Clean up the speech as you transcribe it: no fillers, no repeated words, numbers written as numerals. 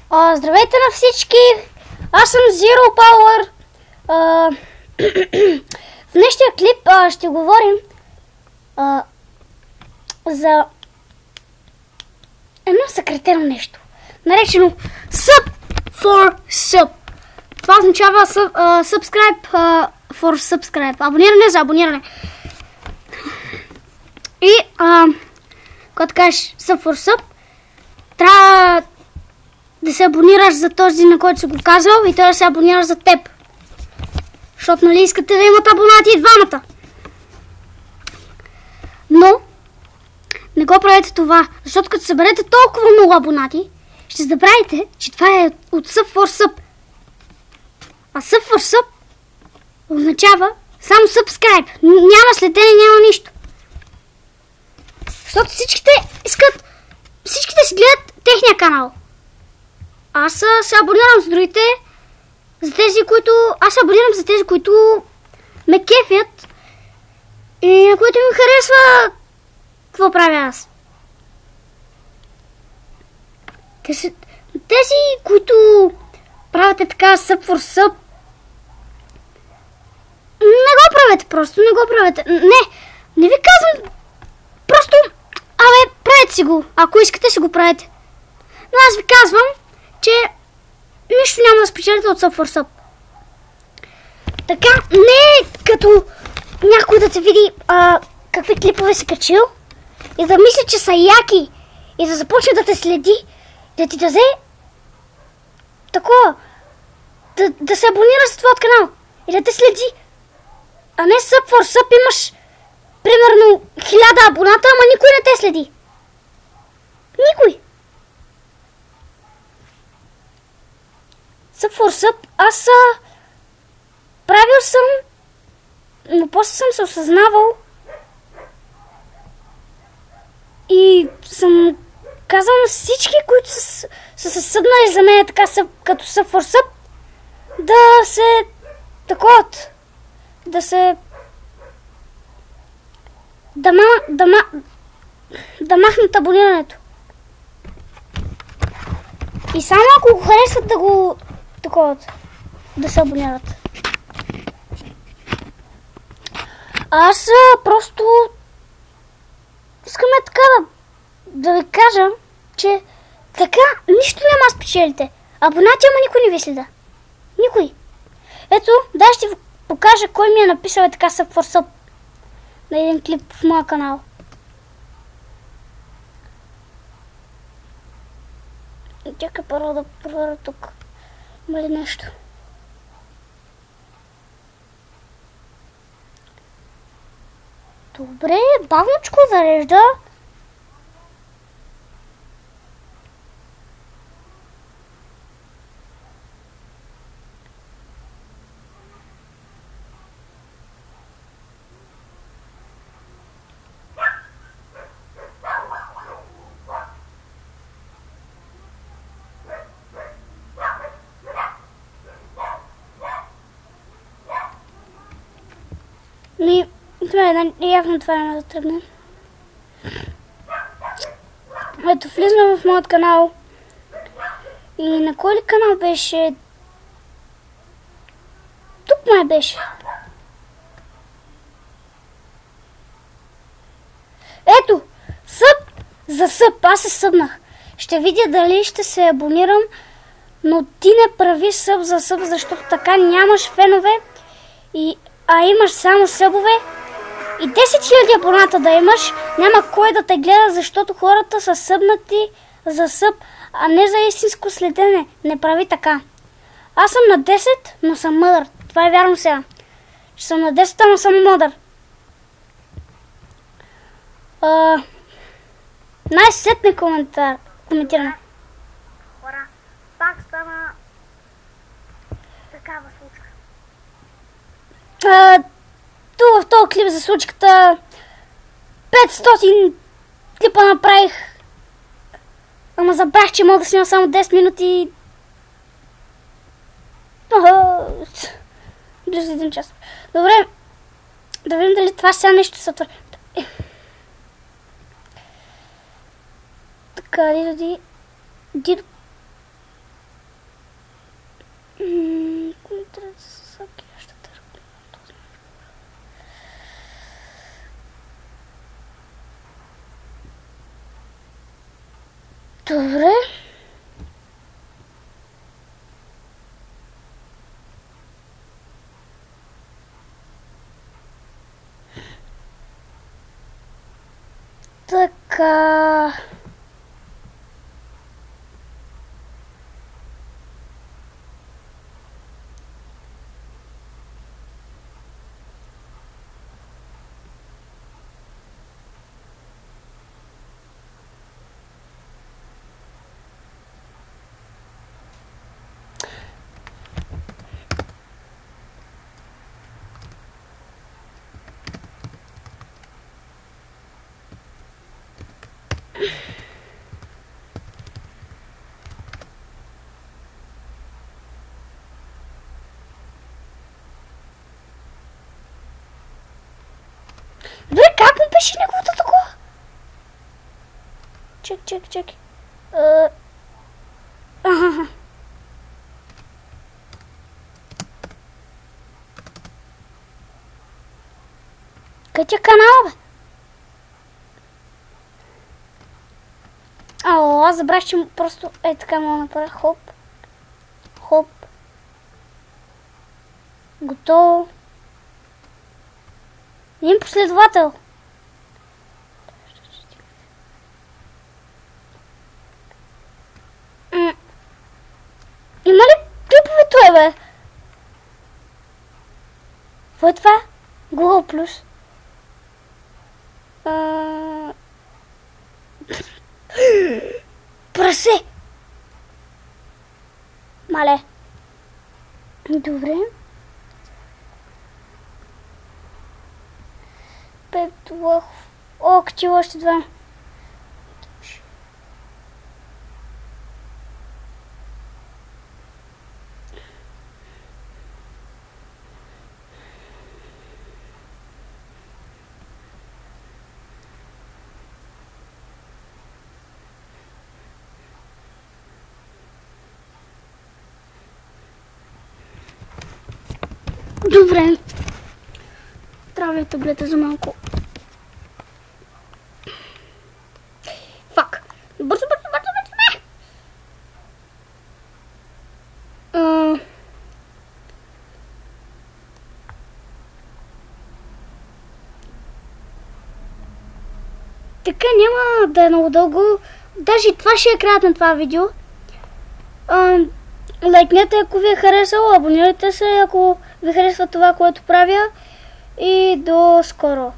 Здравейте на всички! Аз съм Zero Power. В днешния клип ще говорим за едно съкратено нещо, наречено Sub for Sub. Това означава subscribe for subscribe. Абониране за абониране. И когато кажеш Sub for Sub, трябва да се абонираш за този, на който си го казал, и той да се абонираш за теб. Защото нали искате да имат абонати и двамата. Но не го правете това, защото като съберете толкова много абонати, ще забравите, че това е от Sub for Sub. А Sub for Sub означава само subscribe. Няма следене, няма нищо. Защото всичките искат, всичките си гледат техния канал. Аз се абонирам с другите, за тези, които... Аз се абонирам за тези, които ме кефят и на които ми харесва какво правя аз. Тези, които правят така Sub for Sub, не го правете просто, не го правете. Не ви казвам, просто, правете си го. Ако искате, си го правете. Но аз ви казвам, че нищо няма да спечелите от Sub for Sub. Така, не като някой да те види какви клипове си качил и да мисли, че са яки и да започне да те следи, да ти даде такова, да се абонира за твоят канал и да те следи. А не Sub for Sub имаш примерно 1000 абоната, ама никой не те следи. Никой. Sub for Sub, аз правил съм, но после съм се осъзнавал и съм казал на всички, които са се събнали за мен така като Sub for Sub, да се такот, да махнат абонирането. И само ако го харесват да го да се абонират. Аз просто искаме така да ви кажа, че така нищо няма да спечелите. Абонати, ама никой не ви следа. Никой. Ето, дай ще ви покажа кой ми е написал така Sub for Sub на един клип в моя канал. Чакай първо да проверя тук. Има ли нещо? Добре, бавничко зарежда. Явно това няма да тръгне. Ето, влизаме в моят канал. И на кой ли канал беше? Тук май беше. Ето, Sub за Sub. Аз се събнах. Ще видя дали ще се абонирам, но ти не прави Sub за Sub, защото така нямаш фенове, а имаш само събове. И 10 000 абоната да имаш, няма кой да те гледа, защото хората са събнати за Sub, а не за истинско следене. Не прави така. Аз съм на 10, но съм мъдър. Това е вярно сега. Ще съм на 10, ама съм мъдър. Най-сетне коментиране. Хора, пак стана такава случка. Тук в този клип за случката 500 клипа направих. Ама забрах, че мога да снимам само 10 минути. Близо 1 час. Добре, да видим дали това сега нещо се отвърне. Така, Дидо. Съки, ще те разгледам. Добре. Така. Бре, как му беше неговото такова? Чек. Аха. Къде ти е канала, бе? Аз забрах, че просто така мога да направя. Хоп. Готово. Един последовател. Има ли клипове това, бе? Какво е това? Google+. Прасе! Мале. Добре. Пет лъх. Качи още два. Добре. Трябва таблета за малко. Фак. Бързо. Така няма да е много дълго. Даже това ще е краят на това видео. Лайкнете, ако ви е харесало, абонирайте се, ако ви харесва това, което правя. И до скоро!